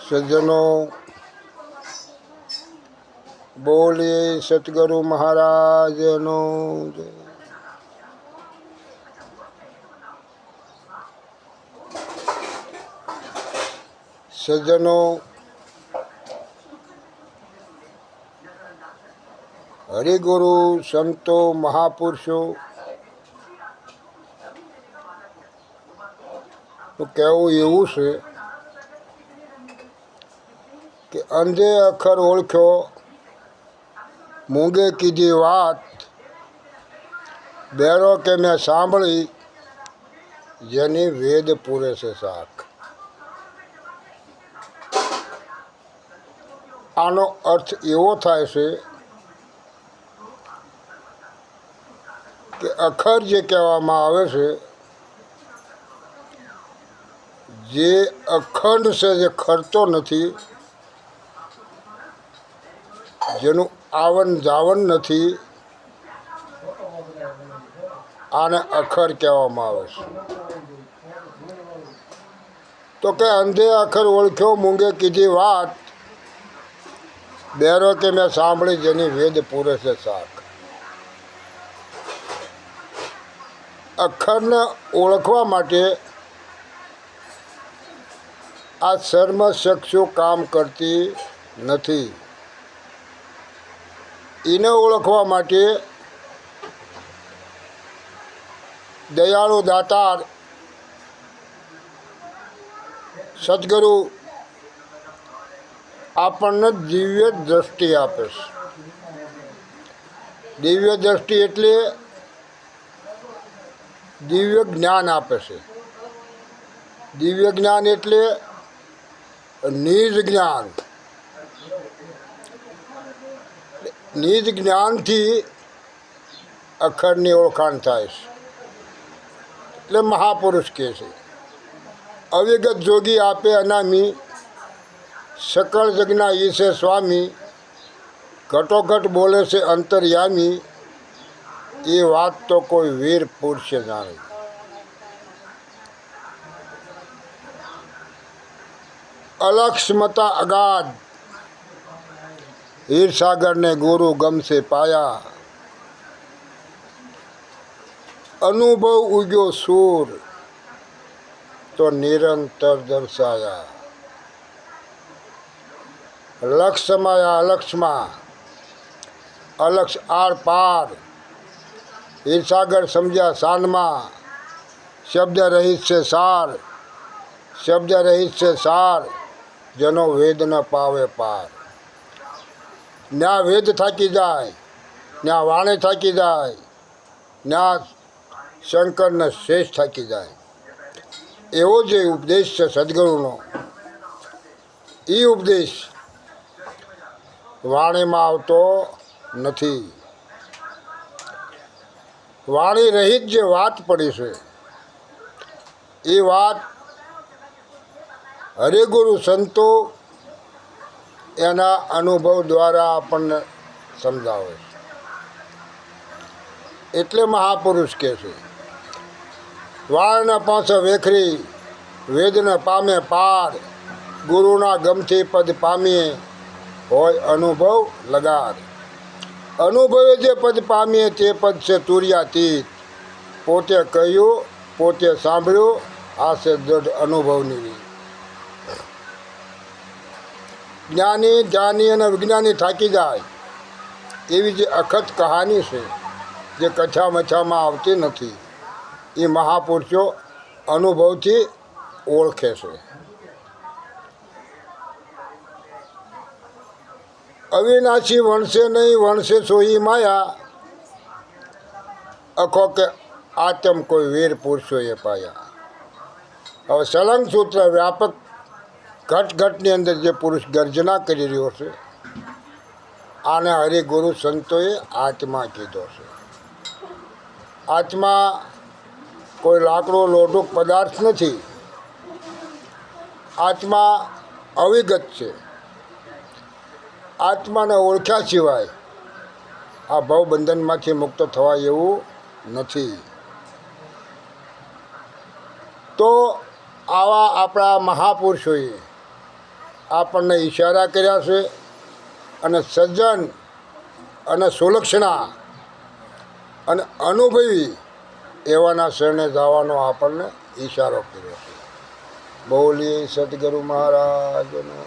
સજ્જનો, બોલીએ સતગુરુ મહારાજનો જય. સજ્જનો, હરિગુરુ સંતો મહાપુરુષો કહેવું એવું છે કે અંધે અખર ઓળખ્યો, મૂંગે કીધી વાત, બેરો કે મેં સાંભળી, જેની વેદ પૂરે છે શાખ. આનો અર્થ એવો થાય છે કે અખર જે કહેવામાં આવે છે, જે અખંડ છે, જે ખરતો નથી, જેનું આવન જાવન નથી, આને અખર કહેવામાં આવે છે. તો કે અંધે અખર ઓળખ્યો, મૂંગે કીધી વાત, બેરો કે મેં સાંભળી, જેની વેદ પૂરે છે શાખ. અખરને ઓળખવા માટે આ સર્મ ચક્ષુ કામ કરતી નથી. એને ઓળખવા માટે દયાળુ દાતાર સદગુરુ આપણને દિવ્ય દ્રષ્ટિ આપે છે. દિવ્ય દ્રષ્ટિ એટલે દિવ્ય જ્ઞાન આપે છે. દિવ્ય જ્ઞાન એટલે નિજ જ્ઞાન. નિજ જ્ઞાનથી અખરની ઓળખાણ થાય છે. એટલે મહાપુરુષ કહે છે, અવિગત જોગી આપે અનામી, સકળ જગના ઈશે સ્વામી, ઘટોઘટ બોલે છે અંતર્યામી, એ વાત તો કોઈ વીર પુરુષે જાણે. અલક્ષમતા અગાધ, હીરસાગરને ગુરુ ગમશે પાયા, અનુભવ ઉગ્યો સૂર, તો નિરંતર દર્શાયા. લક્ષ સમાયા અલક્ષમાં, અલક્ષ આર પાર, હીરસાગર સમજ્યા સાનમાં, શબ્દ રહિત છે સાર, શબ્દ રહિત છે સાર, જેનો વેદ ન પાવે પાર. ન્યા વેદ થાકી જાય, ન્યા વાણી થાકી જાય, ન્યા શંકરને શેષ થાકી જાય. એવો જે ઉપદેશ છે સદગુરુનો, એ ઉપદેશ વાણીમાં આવતો નથી. વાણી રહિત જે વાત પડી છે, એ વાત હરિગુરુ સંતો એના અનુભવ દ્વારા આપણને સમજાવે છે. એટલે મહાપુરુષ કહે છે, વાળને પાંચ વેખરી, વેદને પામે પાર, ગુરુના ગમથી પદ પામીએ, હોય અનુભવ લગાડ. અનુભવે જે પદ પામીએ તે પદ છે તુર્યાતીત, પોતે કહ્યું, પોતે સાંભળ્યું, આ છે દૃઢ અનુભવની રીત. જ્ઞાની, જ્ઞાની અને વિજ્ઞાની થાકી જાય એવી જે અખત કહાની છે, જે કથા મથામાં આવતી નથી, એ મહાપુરુષો અનુભવથી ઓળખે છે. અવિનાશી વણશે નહીં, વણશે સોઈ માયા, અખો કે આતમ કોઈ વીર પુરુષોએ પાયા. હવે સળંગ સૂત્ર વ્યાપક ઘટ ઘટની અંદર જે પુરુષ ગર્જના કરી રહ્યો છે, આને હરિગુરુ સંતોએ આત્મા કીધો છે. આત્મા કોઈ લાકડો લોઢુક પદાર્થ નથી. આત્મા અવિગત છે. આત્માને ઓળખ્યા સિવાય આ ભવબંધનમાંથી મુક્ત થવાય એવું નથી. તો આવા આપણા મહાપુરુષોએ આપણને ઈશારા કર્યા છે અને સજ્જન અને સુલક્ષણા અને અનુભવી એવાના શરણે જવાનો આપણને ઈશારો કર્યો છે. બોલીએ સદગુરુ મહારાજનો.